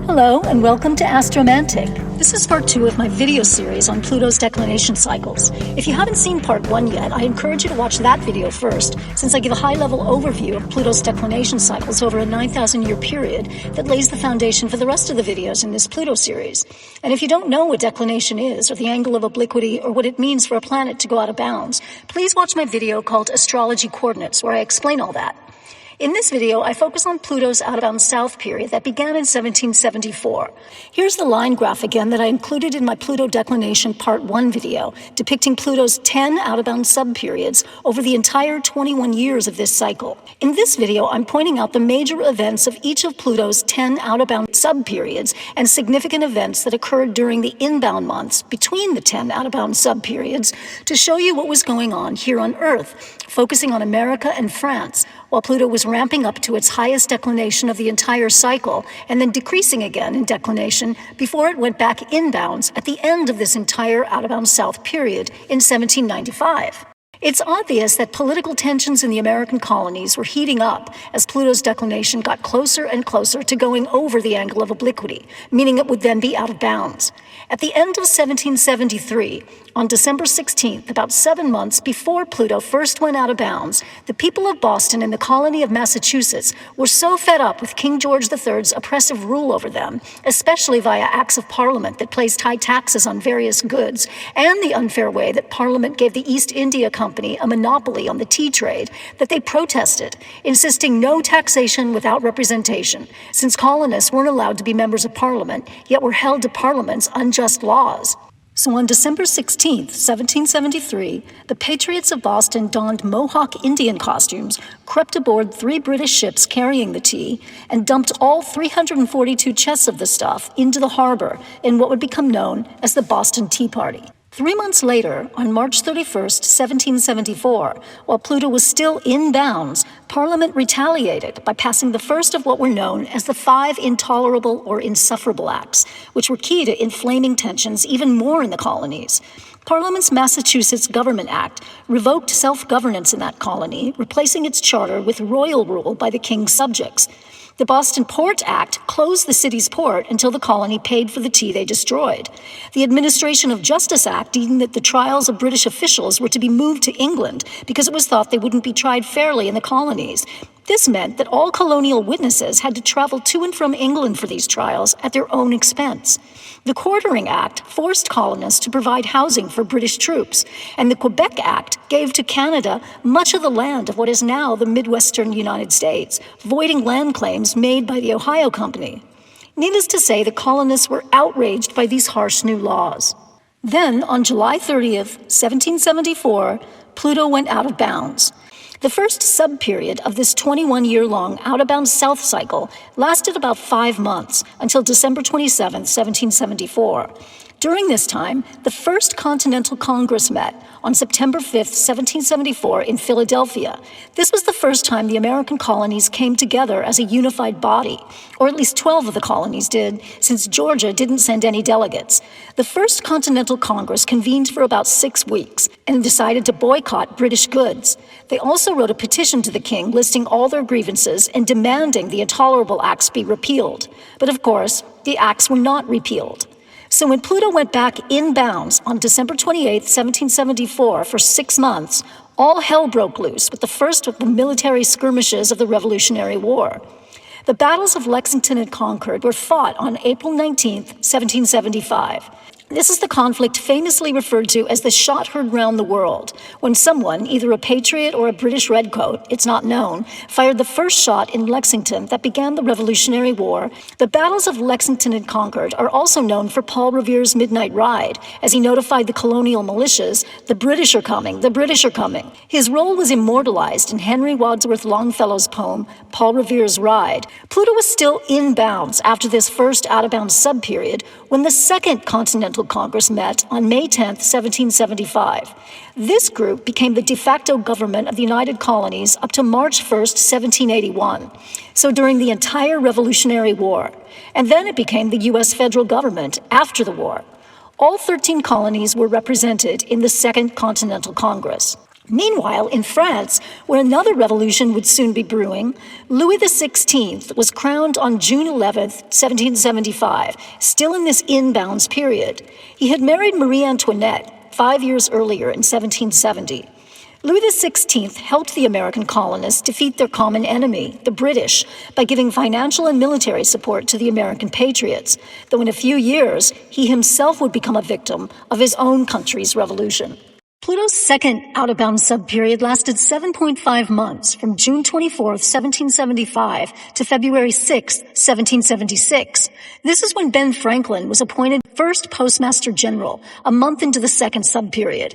Hello and welcome to Astromantic. This is part 2 of my video series on Pluto's declination cycles. If you haven't seen part 1 yet, I encourage you to watch that video first, since I give a high-level overview of Pluto's declination cycles over a 9,000-year period that lays the foundation for the rest of the videos in this Pluto series. And if you don't know what declination is, or the angle of obliquity, or what it means for a planet to go out of bounds, please watch my video called Astrology Coordinates, where I explain all that. In this video, I focus on Pluto's out-of-bounds south period that began in 1774. Here's the line graph again that I included in my Pluto declination part 1 video, depicting Pluto's 10 out-of-bounds subperiods over the entire 21 years of this cycle. In this video, I'm pointing out the major events of each of Pluto's 10 out-of-bounds subperiods and significant events that occurred during the inbound months between the 10 out-of-bounds subperiods to show you what was going on here on Earth, focusing on America and France, while Pluto was ramping up to its highest declination of the entire cycle and then decreasing again in declination before it went back inbounds at the end of this entire out-of-bounds south period in 1795. It's obvious that political tensions in the American colonies were heating up as Pluto's declination got closer and closer to going over the angle of obliquity, meaning it would then be out of bounds. At the end of 1773, on December 16th, about 7 months before Pluto first went out of bounds, the people of Boston and the colony of Massachusetts were so fed up with King George III's oppressive rule over them, especially via acts of Parliament that placed high taxes on various goods, and the unfair way that Parliament gave the East India Company a monopoly on the tea trade, that they protested, insisting no taxation without representation, since colonists weren't allowed to be members of Parliament, yet were held to Parliament's unjust laws. So on December 16th, 1773, the patriots of Boston donned Mohawk Indian costumes, crept aboard 3 British ships carrying the tea, and dumped all 342 chests of the stuff into the harbor in what would become known as the Boston Tea Party. 3 months later, on March 31st, 1774, while Pluto was still in bounds, Parliament retaliated by passing the first of what were known as the 5 Intolerable or Insufferable Acts, which were key to inflaming tensions even more in the colonies. Parliament's Massachusetts Government Act revoked self-governance in that colony, replacing its charter with royal rule by the king's subjects. The Boston Port Act closed the city's port until the colony paid for the tea they destroyed. The Administration of Justice Act deemed that the trials of British officials were to be moved to England because it was thought they wouldn't be tried fairly in the colonies. This meant that all colonial witnesses had to travel to and from England for these trials at their own expense. The Quartering Act forced colonists to provide housing for British troops, and the Quebec Act gave to Canada much of the land of what is now the Midwestern United States, voiding land claims made by the Ohio Company. Needless to say, the colonists were outraged by these harsh new laws. Then, on July 30th, 1774, Pluto went out of bounds. The first subperiod of this 21-year-long out-of-bounds south cycle lasted about 5 months, until December 27, 1774. During this time, the First Continental Congress met on September 5, 1774, in Philadelphia. This was the first time the American colonies came together as a unified body, or at least 12 of the colonies did, since Georgia didn't send any delegates. The First Continental Congress convened for about 6 weeks and decided to boycott British goods. They also wrote a petition to the king listing all their grievances and demanding the Intolerable Acts be repealed. But of course, the acts were not repealed. So when Pluto went back in bounds on December 28, 1774, for 6 months, all hell broke loose with the first of the military skirmishes of the Revolutionary War. The battles of Lexington and Concord were fought on April 19, 1775. This is the conflict famously referred to as the shot heard round the world, when someone, either a patriot or a British redcoat, it's not known, fired the first shot in Lexington that began the Revolutionary War. The battles of Lexington and Concord are also known for Paul Revere's midnight ride, as he notified the colonial militias, "The British are coming, the British are coming." His role was immortalized in Henry Wadsworth Longfellow's poem, Paul Revere's Ride. Pluto was still in bounds after this first out-of-bounds subperiod when the Second Continental Congress met on May 10, 1775. This group became the de facto government of the United Colonies up to March 1, 1781, so during the entire Revolutionary War, and then it became the U.S. federal government after the war. All 13 colonies were represented in the Second Continental Congress. Meanwhile, in France, where another revolution would soon be brewing, Louis XVI was crowned on June 11th, 1775, still in this inbounds period. He had married Marie Antoinette 5 years earlier in 1770. Louis XVI helped the American colonists defeat their common enemy, the British, by giving financial and military support to the American patriots, though in a few years, he himself would become a victim of his own country's revolution. Pluto's second out-of-bounds subperiod lasted 7.5 months, from June 24, 1775 to February 6, 1776. This is when Ben Franklin was appointed first Postmaster General, a month into the second subperiod.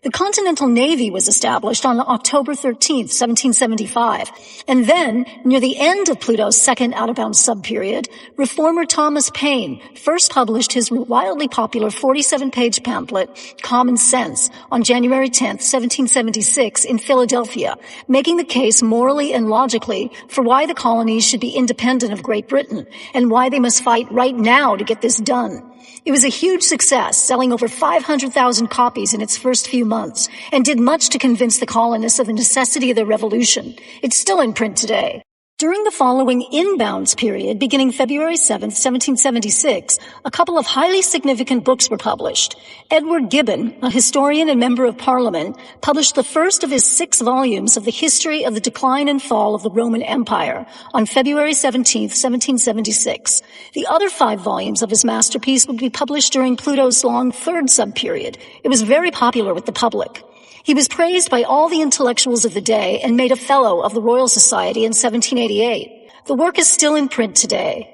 The Continental Navy was established on October 13, 1775, and then, near the end of Pluto's second out-of-bounds subperiod, reformer Thomas Paine first published his wildly popular 47-page pamphlet, Common Sense, on January 10, 1776, in Philadelphia, making the case morally and logically for why the colonies should be independent of Great Britain, and why they must fight right now to get this done. It was a huge success, selling over 500,000 copies in its first few months, and did much to convince the colonists of the necessity of the revolution. It's still in print today. During the following inbounds period, beginning February 7, 1776, a couple of highly significant books were published. Edward Gibbon, a historian and member of Parliament, published the first of his 6 volumes of the history of the decline and fall of the Roman Empire on February 17, 1776. The other 5 volumes of his masterpiece would be published during Pluto's long third subperiod. It was very popular with the public. He was praised by all the intellectuals of the day and made a Fellow of the Royal Society in 1788. The work is still in print today.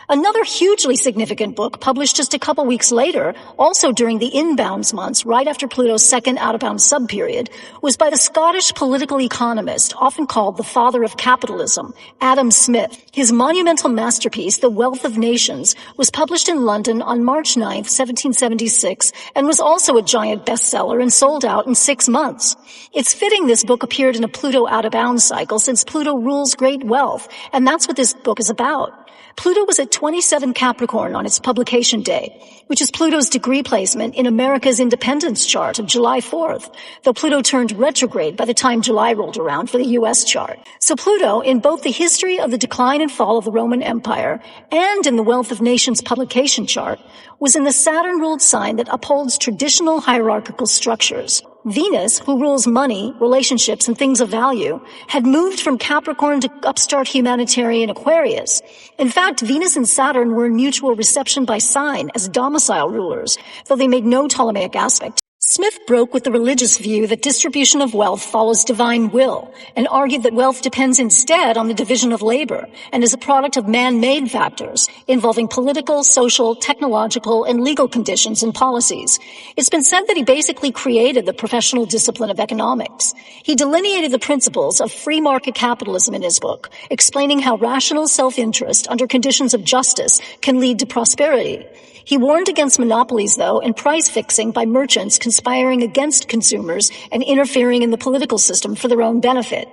Another hugely significant book, published just a couple weeks later, also during the inbounds months, right after Pluto's second out-of-bounds subperiod, was by the Scottish political economist, often called the father of capitalism, Adam Smith. His monumental masterpiece, The Wealth of Nations, was published in London on March 9, 1776, and was also a giant bestseller and sold out in 6 months. It's fitting this book appeared in a Pluto out-of-bounds cycle, since Pluto rules great wealth, and that's what this book is about. Pluto was at 27 Capricorn on its publication day, which is Pluto's degree placement in America's independence chart of July 4th, though Pluto turned retrograde by the time July rolled around for the U.S. chart. So Pluto, in both the history of the decline and fall of the Roman Empire and in the Wealth of Nations publication chart, was in the Saturn-ruled sign that upholds traditional hierarchical structures. Venus, who rules money, relationships, and things of value, had moved from Capricorn to upstart humanitarian Aquarius. In fact, Venus and Saturn were in mutual reception by sign as domicile rulers, though they made no Ptolemaic aspect. Smith broke with the religious view that distribution of wealth follows divine will, and argued that wealth depends instead on the division of labor and is a product of man-made factors involving political, social, technological, and legal conditions and policies. It's been said that he basically created the professional discipline of economics. He delineated the principles of free market capitalism in his book, explaining how rational self-interest under conditions of justice can lead to prosperity. He warned against monopolies, though, and price fixing by merchants conspiring against consumers and interfering in the political system for their own benefit.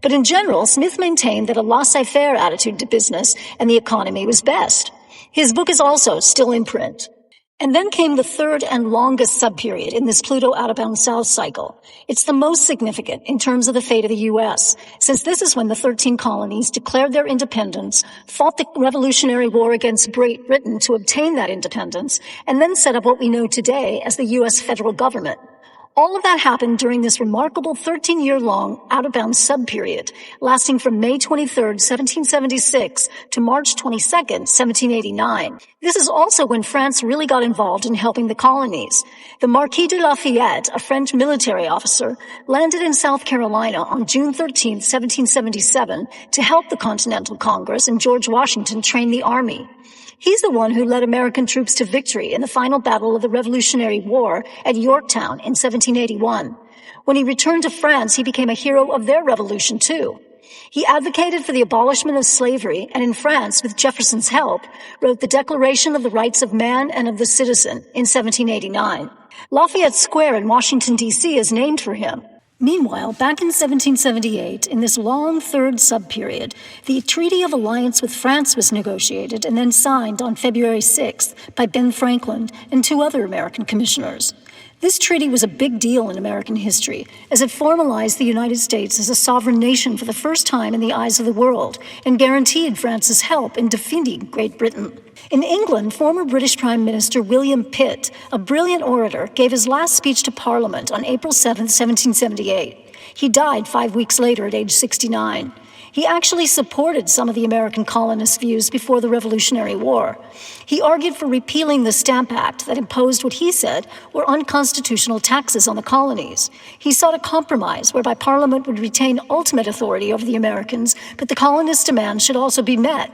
But in general, Smith maintained that a laissez-faire attitude to business and the economy was best. His book is also still in print. And then came the third and longest subperiod in this Pluto out-of-bounds south cycle. It's the most significant in terms of the fate of the U.S., since this is when the 13 colonies declared their independence, fought the Revolutionary War against Great Britain to obtain that independence, and then set up what we know today as the U.S. federal government. All of that happened during this remarkable 13-year-long out-of-bounds subperiod, lasting from May 23, 1776 to March 22, 1789. This is also when France really got involved in helping the colonies. The Marquis de Lafayette, a French military officer, landed in South Carolina on June 13, 1777 to help the Continental Congress and George Washington train the army. He's the one who led American troops to victory in the final battle of the Revolutionary War at Yorktown in 1781. When he returned to France, he became a hero of their revolution, too. He advocated for the abolishment of slavery, and in France, with Jefferson's help, wrote the Declaration of the Rights of Man and of the Citizen in 1789. Lafayette Square in Washington, D.C. is named for him. Meanwhile, back in 1778, in this long third subperiod, the Treaty of Alliance with France was negotiated and then signed on February 6th by Ben Franklin and 2 other American commissioners. This treaty was a big deal in American history, as it formalized the United States as a sovereign nation for the first time in the eyes of the world, and guaranteed France's help in defeating Great Britain. In England, former British Prime Minister William Pitt, a brilliant orator, gave his last speech to Parliament on April 7, 1778. He died 5 weeks later at age 69. He actually supported some of the American colonists' views before the Revolutionary War. He argued for repealing the Stamp Act that imposed what he said were unconstitutional taxes on the colonies. He sought a compromise whereby Parliament would retain ultimate authority over the Americans, but the colonists' demands should also be met.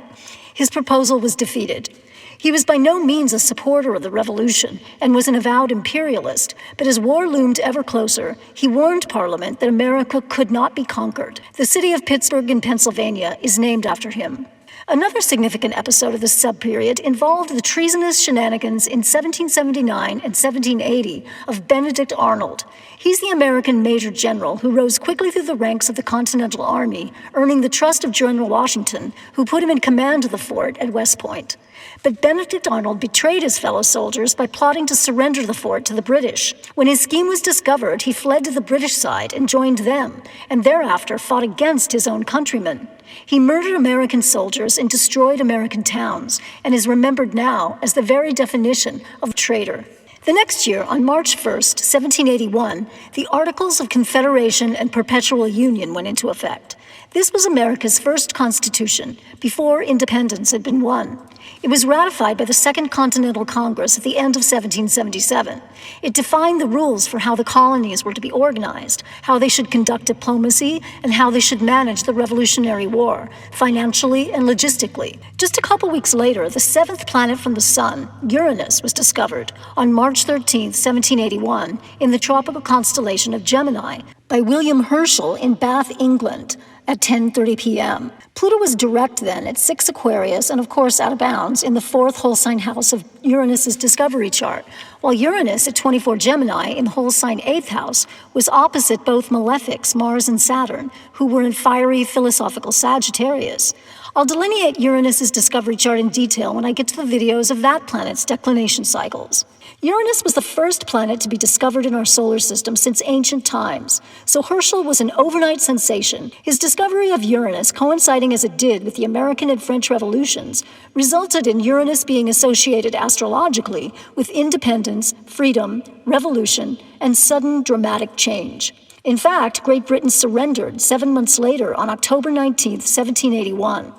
His proposal was defeated. He was by no means a supporter of the Revolution and was an avowed imperialist, but as war loomed ever closer, he warned Parliament that America could not be conquered. The city of Pittsburgh in Pennsylvania is named after him. Another significant episode of this subperiod involved the treasonous shenanigans in 1779 and 1780 of Benedict Arnold. He's the American Major General who rose quickly through the ranks of the Continental Army, earning the trust of General Washington, who put him in command of the fort at West Point. But Benedict Arnold betrayed his fellow soldiers by plotting to surrender the fort to the British. When his scheme was discovered, he fled to the British side and joined them, and thereafter fought against his own countrymen. He murdered American soldiers and destroyed American towns, and is remembered now as the very definition of a traitor. The next year, on March 1st, 1781, the Articles of Confederation and Perpetual Union went into effect. This was America's first constitution, before independence had been won. It was ratified by the Second Continental Congress at the end of 1777. It defined the rules for how the colonies were to be organized, how they should conduct diplomacy, and how they should manage the Revolutionary War, financially and logistically. Just a couple weeks later, the seventh planet from the Sun, Uranus, was discovered on March 13, 1781, in the tropical constellation of Gemini by William Herschel in Bath, England, at 10:30 p.m. Pluto was direct then at 6 Aquarius and, of course, out of bounds in the fourth whole sign house of Uranus's discovery chart, while Uranus at 24 Gemini in whole sign 8th house was opposite both malefics, Mars and Saturn, who were in fiery philosophical Sagittarius. I'll delineate Uranus's discovery chart in detail when I get to the videos of that planet's declination cycles. Uranus was the first planet to be discovered in our solar system since ancient times, so Herschel was an overnight sensation. His discovery of Uranus, coinciding as it did with the American and French revolutions, resulted in Uranus being associated astrologically with independence, freedom, revolution, and sudden dramatic change. In fact, Great Britain surrendered 7 months later on October 19, 1781.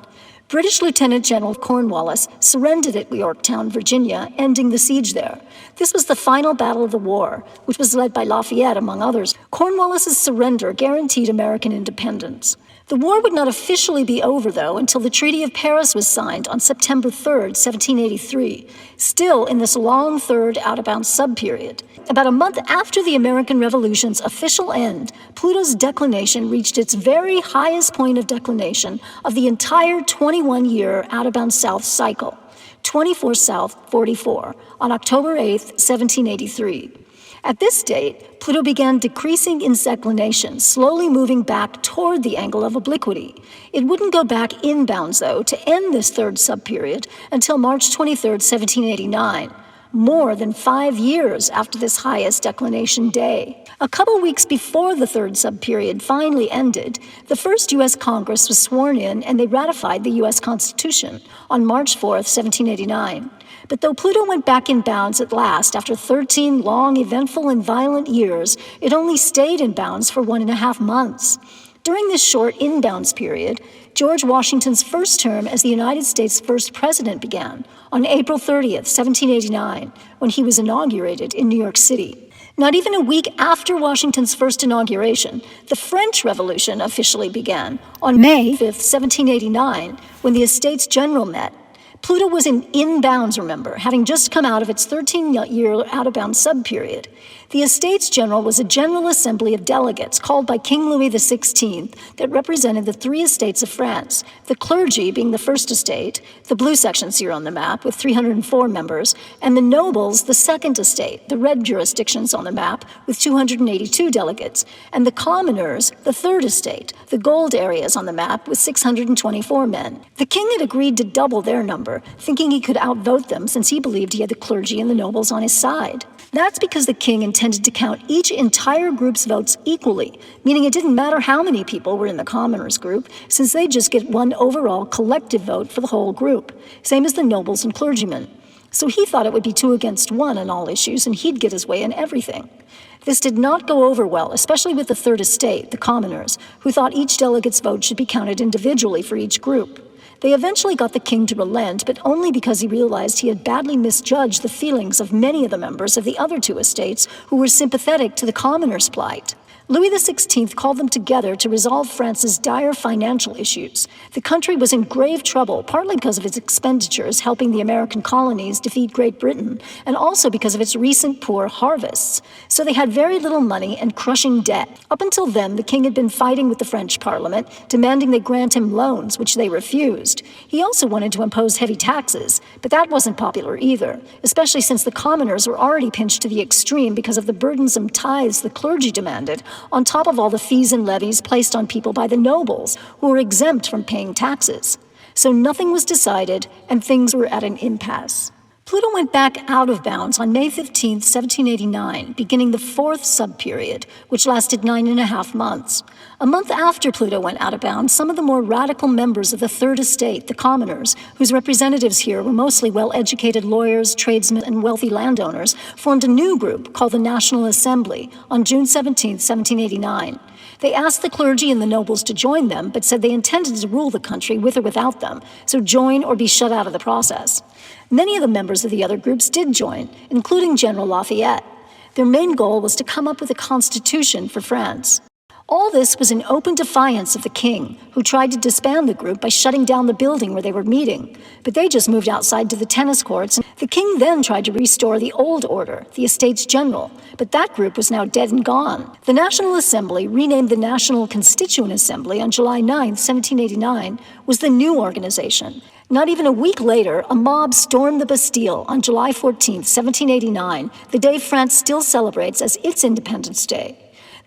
British Lieutenant General Cornwallis surrendered at Yorktown, Virginia, ending the siege there. This was the final battle of the war, which was led by Lafayette, among others. Cornwallis's surrender guaranteed American independence. The war would not officially be over, though, until the Treaty of Paris was signed on September 3, 1783, still in this long third out-of-bounds subperiod. About a month after the American Revolution's official end, Pluto's declination reached its very highest point of declination of the entire 21-year out-of-bounds south cycle, 24 south 44, on October 8, 1783. At this date, Pluto began decreasing in declination, slowly moving back toward the angle of obliquity. It wouldn't go back inbounds, though, to end this third subperiod until March 23, 1789, more than 5 years after this highest declination day. A couple weeks before the third subperiod finally ended, the first U.S. Congress was sworn in and they ratified the U.S. Constitution on March 4, 1789. But though Pluto went back in bounds at last after 13 long, eventful, and violent years, it only stayed in bounds for 1.5 months. During this short inbounds period, George Washington's first term as the United States' first president began on April 30th, 1789, when he was inaugurated in New York City. Not even a week after Washington's first inauguration, the French Revolution officially began on May 5th, 1789, when the Estates General met. Pluto was in inbounds, remember, having just come out of its 13-year out-of-bounds subperiod. The Estates General was a general assembly of delegates called by King Louis XVI that represented the 3 estates of France, the clergy being the first estate, the blue sections here on the map with 304 members, and the nobles, the second estate, the red jurisdictions on the map with 282 delegates, and the commoners, the third estate, the gold areas on the map with 624 men. The king had agreed to double their number, member, thinking he could outvote them since he believed he had the clergy and the nobles on his side. That's because the king intended to count each entire group's votes equally, meaning it didn't matter how many people were in the commoners group, since they'd just get one overall collective vote for the whole group, same as the nobles and clergymen. So he thought it would be 2 against 1 on all issues, and he'd get his way in everything. This did not go over well, especially with the third estate, the commoners, who thought each delegate's vote should be counted individually for each group. They eventually got the king to relent, but only because he realized he had badly misjudged the feelings of many of the members of the other 2 estates who were sympathetic to the commoners' plight. Louis XVI called them together to resolve France's dire financial issues. The country was in grave trouble, partly because of its expenditures helping the American colonies defeat Great Britain, and also because of its recent poor harvests. So they had very little money and crushing debt. Up until then, the king had been fighting with the French Parliament, demanding they grant him loans, which they refused. He also wanted to impose heavy taxes, but that wasn't popular either, especially since the commoners were already pinched to the extreme because of the burdensome tithes the clergy demanded, on top of all the fees and levies placed on people by the nobles, who were exempt from paying taxes. So nothing was decided, and things were at an impasse. Pluto went back out of bounds on May 15, 1789, beginning the 4th subperiod, which lasted 9.5 months. A month after Pluto went out of bounds, some of the more radical members of the Third Estate, the commoners, whose representatives here were mostly well-educated lawyers, tradesmen, and wealthy landowners, formed a new group called the National Assembly on June 17, 1789. They asked the clergy and the nobles to join them, but said they intended to rule the country with or without them, so join or be shut out of the process. Many of the members of the other groups did join, including General Lafayette. Their main goal was to come up with a constitution for France. All this was in open defiance of the king, who tried to disband the group by shutting down the building where they were meeting. But they just moved outside to the tennis courts, and the king then tried to restore the old order, the Estates General. But that group was now dead and gone. The National Assembly, renamed the National Constituent Assembly on July 9, 1789, was the new organization. Not even a week later, a mob stormed the Bastille on July 14, 1789, the day France still celebrates as its Independence Day.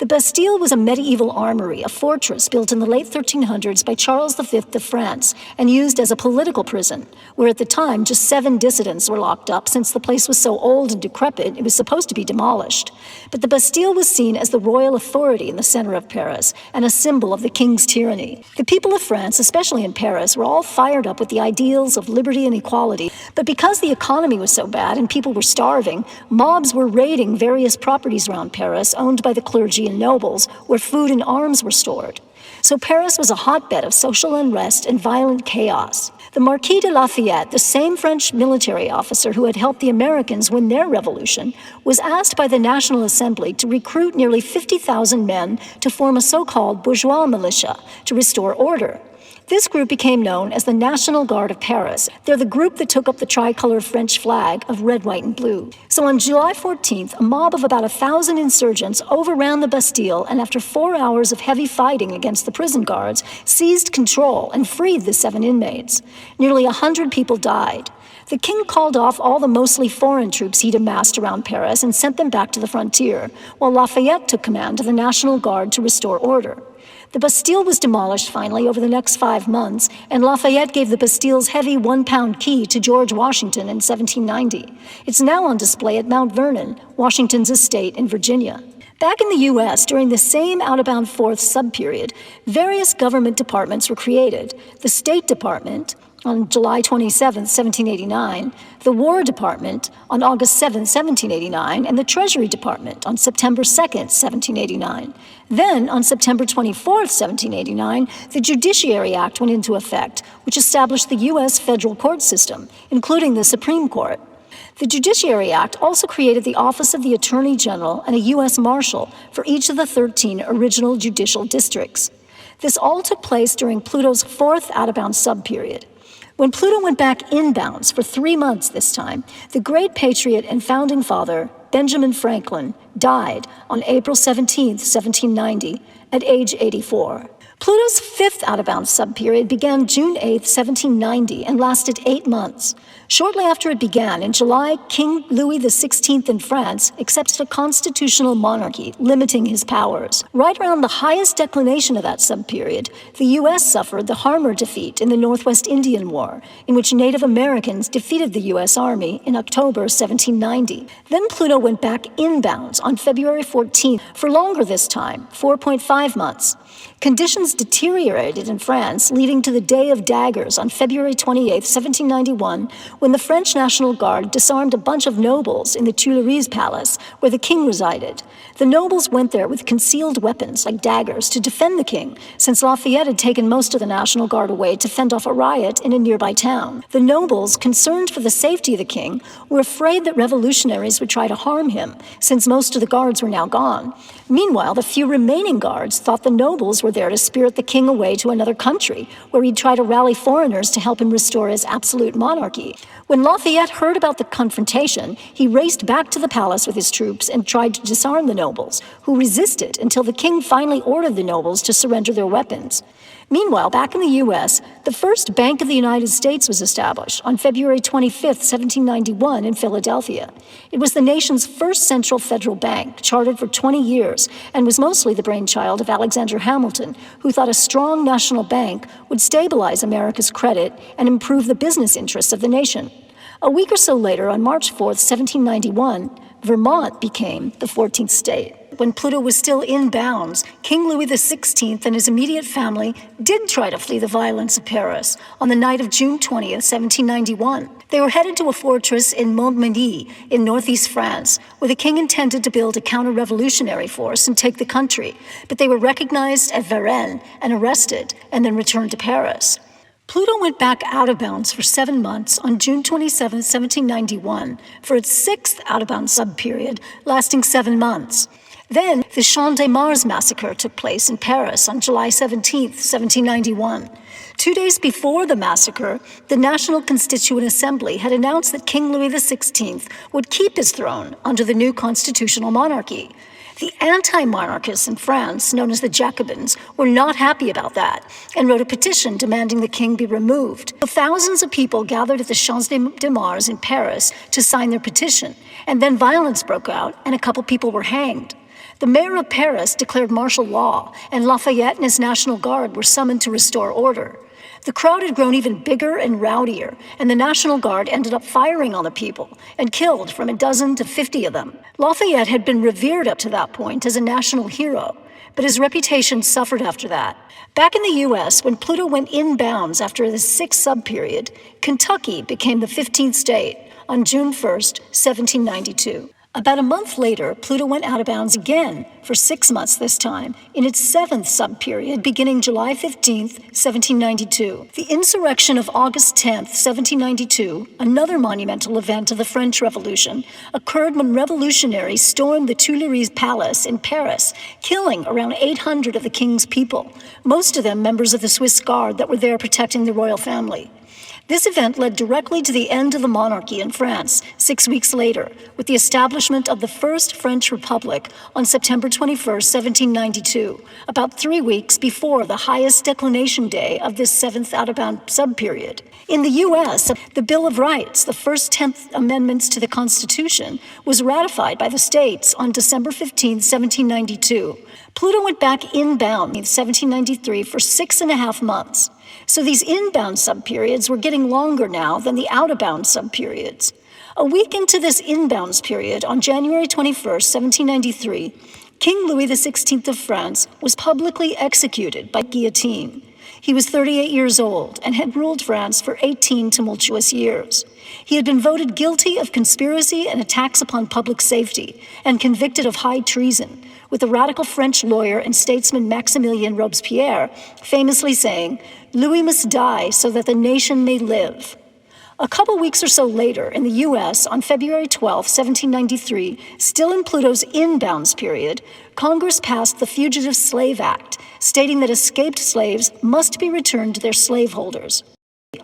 The Bastille was a medieval armory, a fortress built in the late 1300s by Charles V of France and used as a political prison, where at the time just 7 dissidents were locked up since the place was so old and decrepit it was supposed to be demolished. But the Bastille was seen as the royal authority in the center of Paris and a symbol of the king's tyranny. The people of France, especially in Paris, were all fired up with the ideals of liberty and equality, but because the economy was so bad and people were starving, mobs were raiding various properties around Paris owned by the clergy and nobles, where food and arms were stored. So Paris was a hotbed of social unrest and violent chaos. The Marquis de Lafayette, the same French military officer who had helped the Americans win their revolution, was asked by the National Assembly to recruit nearly 50,000 men to form a so-called bourgeois militia to restore order. This group became known as the National Guard of Paris. They're the group that took up the tricolor French flag of red, white, and blue. So on July 14th, a mob of about 1,000 insurgents overran the Bastille, and after 4 hours of heavy fighting against the prison guards, seized control and freed the 7 inmates. Nearly 100 people died. The king called off all the mostly foreign troops he'd amassed around Paris and sent them back to the frontier, while Lafayette took command of the National Guard to restore order. The Bastille was demolished finally over the next 5 months, and Lafayette gave the Bastille's heavy 1-pound key to George Washington in 1790. It's now on display at Mount Vernon, Washington's estate in Virginia. Back in the U.S., during the same out-of-bound 4th subperiod, various government departments were created. The State Department, on July 27, 1789, the War Department on August 7, 1789, and the Treasury Department on September 2, 1789. Then, on September 24, 1789, the Judiciary Act went into effect, which established the U.S. federal court system, including the Supreme Court. The Judiciary Act also created the Office of the Attorney General and a U.S. Marshal for each of the 13 original judicial districts. This all took place during Pluto's 4th out-of-bound subperiod. When Pluto went back inbounds for 3 months this time, the great patriot and founding father, Benjamin Franklin, died on April 17, 1790, at age 84. Pluto's fifth out-of-bounds subperiod began June 8, 1790, and lasted 8 months. Shortly after it began, in July, King Louis XVI in France accepted a constitutional monarchy, limiting his powers. Right around the highest declination of that subperiod, the U.S. suffered the Harmer defeat in the Northwest Indian War, in which Native Americans defeated the U.S. Army in October 1790. Then Pluto went back inbounds on February 14th, for longer this time, 4.5 months. Conditions deteriorated in France, leading to the Day of Daggers on February 28, 1791, when the French National Guard disarmed a bunch of nobles in the Tuileries Palace, where the king resided. The nobles went there with concealed weapons, like daggers, to defend the king, since Lafayette had taken most of the National Guard away to fend off a riot in a nearby town. The nobles, concerned for the safety of the king, were afraid that revolutionaries would try to harm him, since most of the guards were now gone. Meanwhile, the few remaining guards thought the nobles were there to spirit the king away to another country, where he'd try to rally foreigners to help him restore his absolute monarchy. When Lafayette heard about the confrontation, he raced back to the palace with his troops and tried to disarm the nobles, who resisted until the king finally ordered the nobles to surrender their weapons. Meanwhile, back in the U.S., the first Bank of the United States was established on February 25, 1791, in Philadelphia. It was the nation's first central federal bank, chartered for 20 years, and was mostly the brainchild of Alexander Hamilton, who thought a strong national bank would stabilize America's credit and improve the business interests of the nation. A week or so later, on March 4, 1791, Vermont became the 14th state. When Pluto was still in bounds, King Louis XVI and his immediate family did try to flee the violence of Paris on the night of June 20, 1791. They were headed to a fortress in Montmedy in northeast France, where the king intended to build a counter-revolutionary force and take the country, but they were recognized at Varennes and arrested, and then returned to Paris. Pluto went back out of bounds for 7 months on June 27, 1791, for its sixth out-of-bounds subperiod, lasting 7 months. Then, the Champ de Mars massacre took place in Paris on July 17, 1791. 2 days before the massacre, the National Constituent Assembly had announced that King Louis XVI would keep his throne under the new constitutional monarchy. The anti-monarchists in France, known as the Jacobins, were not happy about that and wrote a petition demanding the king be removed. Thousands of people gathered at the Champs de Mars in Paris to sign their petition, and then violence broke out and a couple people were hanged. The mayor of Paris declared martial law, and Lafayette and his National Guard were summoned to restore order. The crowd had grown even bigger and rowdier, and the National Guard ended up firing on the people and killed from a dozen to 50 of them. Lafayette had been revered up to that point as a national hero, but his reputation suffered after that. Back in the U.S., when Pluto went inbounds after the sixth subperiod, Kentucky became the 15th state on June 1, 1792. About a month later, Pluto went out of bounds again for 6 months this time, in its seventh subperiod beginning July 15, 1792. The insurrection of August 10, 1792, another monumental event of the French Revolution, occurred when revolutionaries stormed the Tuileries Palace in Paris, killing around 800 of the king's people, most of them members of the Swiss Guard that were there protecting the royal family. This event led directly to the end of the monarchy in France 6 weeks later, with the establishment of the First French Republic on September 21, 1792, about 3 weeks before the highest declination day of this seventh out-of-bound subperiod. In the U.S., the Bill of Rights, the first 10th amendments to the Constitution, was ratified by the states on December 15, 1792. Pluto went back inbound in 1793 for 6.5 months. So these inbound subperiods were getting longer now than the out-of-bound subperiods. A week into this inbounds period, on January 21, 1793, King Louis XVI of France was publicly executed by guillotine. He was 38 years old and had ruled France for 18 tumultuous years. He had been voted guilty of conspiracy and attacks upon public safety and convicted of high treason, with the radical French lawyer and statesman Maximilien Robespierre famously saying, "Louis must die so that the nation may live." A couple weeks or so later, in the U.S., on February 12, 1793, still in Pluto's inbounds period, Congress passed the Fugitive Slave Act, stating that escaped slaves must be returned to their slaveholders.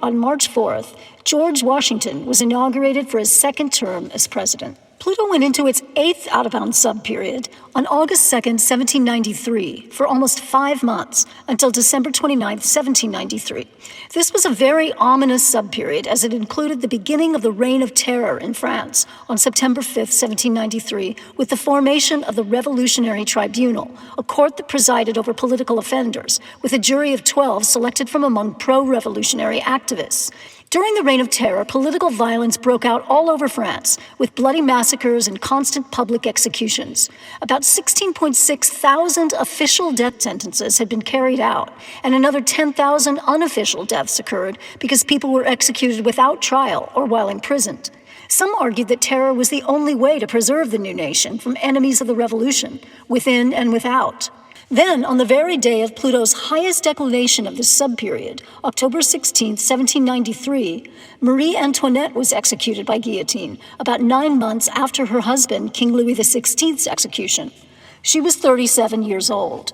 On March 4th, George Washington was inaugurated for his second term as president. Pluto went into its 8th out-of-bounds subperiod on August 2nd, 1793, for almost 5 months, until December 29th, 1793. This was a very ominous subperiod, as it included the beginning of the Reign of Terror in France on September 5th, 1793, with the formation of the Revolutionary Tribunal, a court that presided over political offenders, with a jury of 12 selected from among pro-revolutionary activists. During the Reign of Terror, political violence broke out all over France, with bloody massacres and constant public executions. About 16.6 thousand official death sentences had been carried out, and another 10,000 unofficial deaths occurred because people were executed without trial or while imprisoned. Some argued that terror was the only way to preserve the new nation from enemies of the revolution, within and without. Then, on the very day of Pluto's highest declination of this subperiod, October 16, 1793, Marie Antoinette was executed by guillotine, about 9 months after her husband, King Louis XVI's execution. She was 37 years old.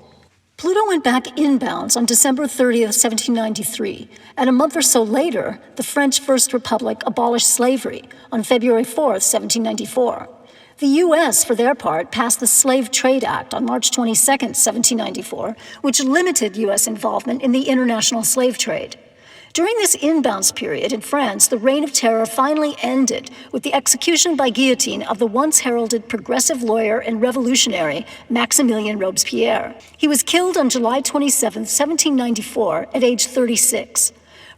Pluto went back inbounds on December 30, 1793, and a month or so later, the French First Republic abolished slavery on February 4, 1794. The U.S., for their part, passed the Slave Trade Act on March 22, 1794, which limited U.S. involvement in the international slave trade. During this inbounds period in France, the Reign of Terror finally ended with the execution by guillotine of the once heralded progressive lawyer and revolutionary Maximilien Robespierre. He was killed on July 27, 1794, at age 36.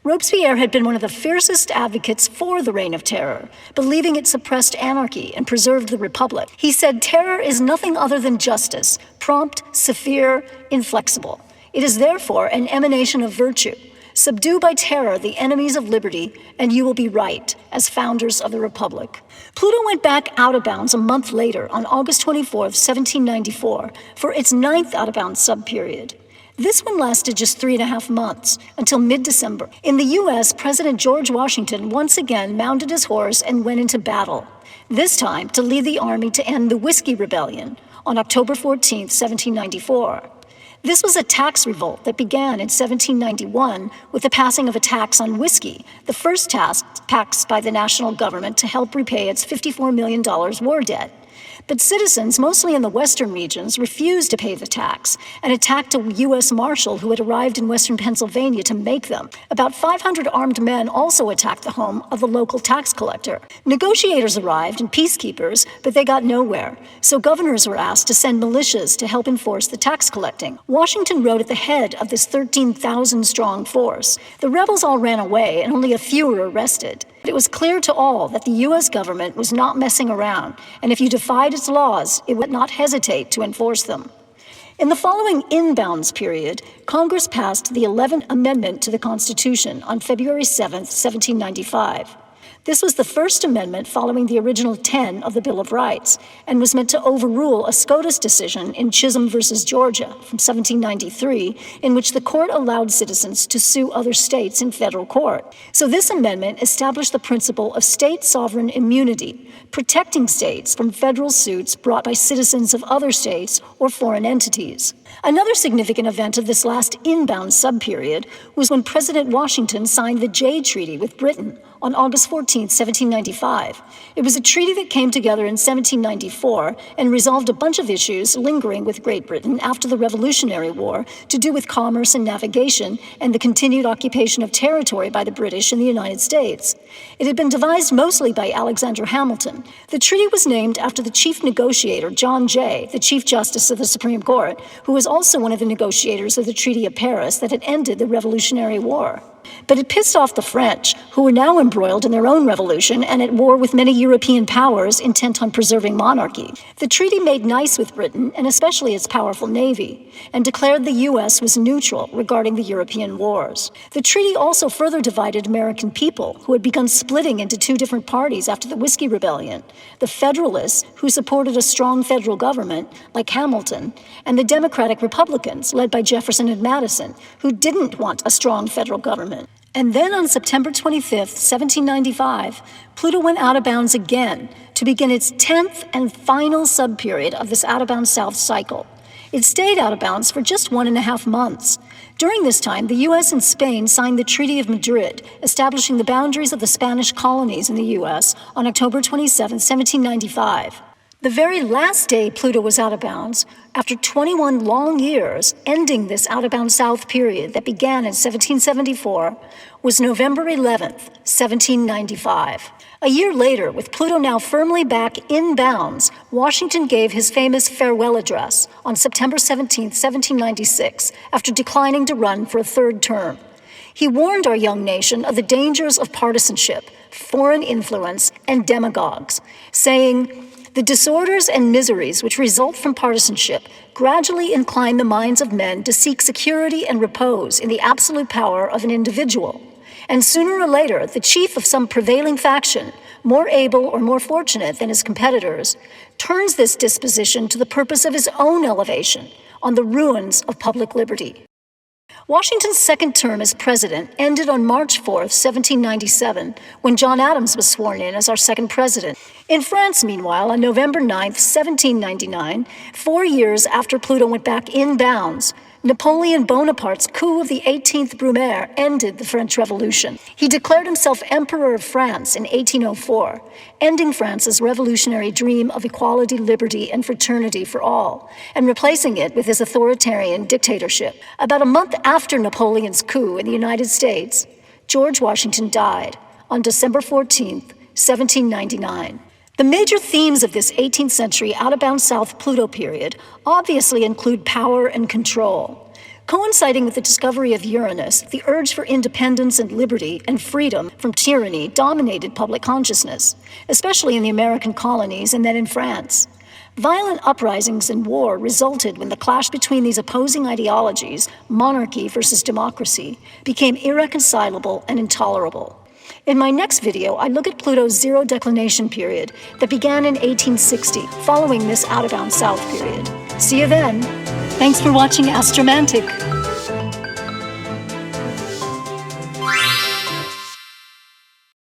Robespierre had been one of the fiercest advocates for the Reign of Terror, believing it suppressed anarchy and preserved the Republic. He said, "Terror is nothing other than justice, prompt, severe, inflexible. It is therefore an emanation of virtue. Subdue by terror the enemies of liberty, and you will be right, as founders of the Republic." Pluto went back out of bounds a month later, on August 24, 1794, for its 9th out-of-bounds subperiod. This one lasted just 3.5 months, until mid-December. In the U.S., President George Washington once again mounted his horse and went into battle, this time to lead the army to end the Whiskey Rebellion on October 14, 1794. This was a tax revolt that began in 1791 with the passing of a tax on whiskey, the first tax passed by the national government to help repay its $54 million war debt. But citizens, mostly in the western regions, refused to pay the tax and attacked a U.S. Marshal who had arrived in western Pennsylvania to make them. About 500 armed men also attacked the home of the local tax collector. Negotiators arrived and peacekeepers, but they got nowhere, so governors were asked to send militias to help enforce the tax collecting. Washington rode at the head of this 13,000-strong force. The rebels all ran away, and only a few were arrested. But it was clear to all that the U.S. government was not messing around, and if you defied its laws, it would not hesitate to enforce them. In the following inbounds period, Congress passed the 11th Amendment to the Constitution on February 7, 1795. This was the first amendment following the original 10 of the Bill of Rights, and was meant to overrule a SCOTUS decision in Chisholm versus Georgia from 1793, in which the court allowed citizens to sue other states in federal court. So this amendment established the principle of state sovereign immunity, protecting states from federal suits brought by citizens of other states or foreign entities. Another significant event of this last inbound subperiod was when President Washington signed the Jay Treaty with Britain on August 14, 1795. It was a treaty that came together in 1794 and resolved a bunch of issues lingering with Great Britain after the Revolutionary War to do with commerce and navigation and the continued occupation of territory by the British in the United States. It had been devised mostly by Alexander Hamilton. The treaty was named after the chief negotiator, John Jay, the Chief Justice of the Supreme Court, who was also one of the negotiators of the Treaty of Paris that had ended the Revolutionary War. But it pissed off the French, who were now embroiled in their own revolution and at war with many European powers intent on preserving monarchy. The treaty made nice with Britain, and especially its powerful navy, and declared the U.S. was neutral regarding the European wars. The treaty also further divided American people, who had begun splitting into two different parties after the Whiskey Rebellion: the Federalists, who supported a strong federal government, like Hamilton, and the Democratic Republicans, led by Jefferson and Madison, who didn't want a strong federal government. And then on September 25, 1795, Pluto went out of bounds again to begin its 10th and final subperiod of this out-of-bounds south cycle. It stayed out of bounds for just 1.5 months. During this time, the U.S. and Spain signed the Treaty of Madrid, establishing the boundaries of the Spanish colonies in the U.S. on October 27, 1795. The very last day Pluto was out of bounds, after 21 long years, ending this out-of-bounds south period that began in 1774, was November 11, 1795. A year later, with Pluto now firmly back in bounds, Washington gave his famous farewell address on September 17, 1796, after declining to run for a third term. He warned our young nation of the dangers of partisanship, foreign influence, and demagogues, saying, "The disorders and miseries which result from partisanship gradually incline the minds of men to seek security and repose in the absolute power of an individual. And sooner or later, the chief of some prevailing faction, more able or more fortunate than his competitors, turns this disposition to the purpose of his own elevation on the ruins of public liberty." Washington's second term as president ended on March 4, 1797, when John Adams was sworn in as our second president. In France, meanwhile, on November 9, 1799, 4 years after Pluto went back in bounds, Napoleon Bonaparte's coup of the 18th Brumaire ended the French Revolution. He declared himself Emperor of France in 1804, ending France's revolutionary dream of equality, liberty, and fraternity for all, and replacing it with his authoritarian dictatorship. About a month after Napoleon's coup in the United States, George Washington died on December 14, 1799. The major themes of this 18th century out-of-bounds South Pluto period obviously include power and control. Coinciding with the discovery of Uranus, the urge for independence and liberty and freedom from tyranny dominated public consciousness, especially in the American colonies and then in France. Violent uprisings and war resulted when the clash between these opposing ideologies, monarchy versus democracy, became irreconcilable and intolerable. In my next video, I look at Pluto's zero declination period that began in 1860, following this out-of-bounds south period. See you then. Thanks for watching Astromantic.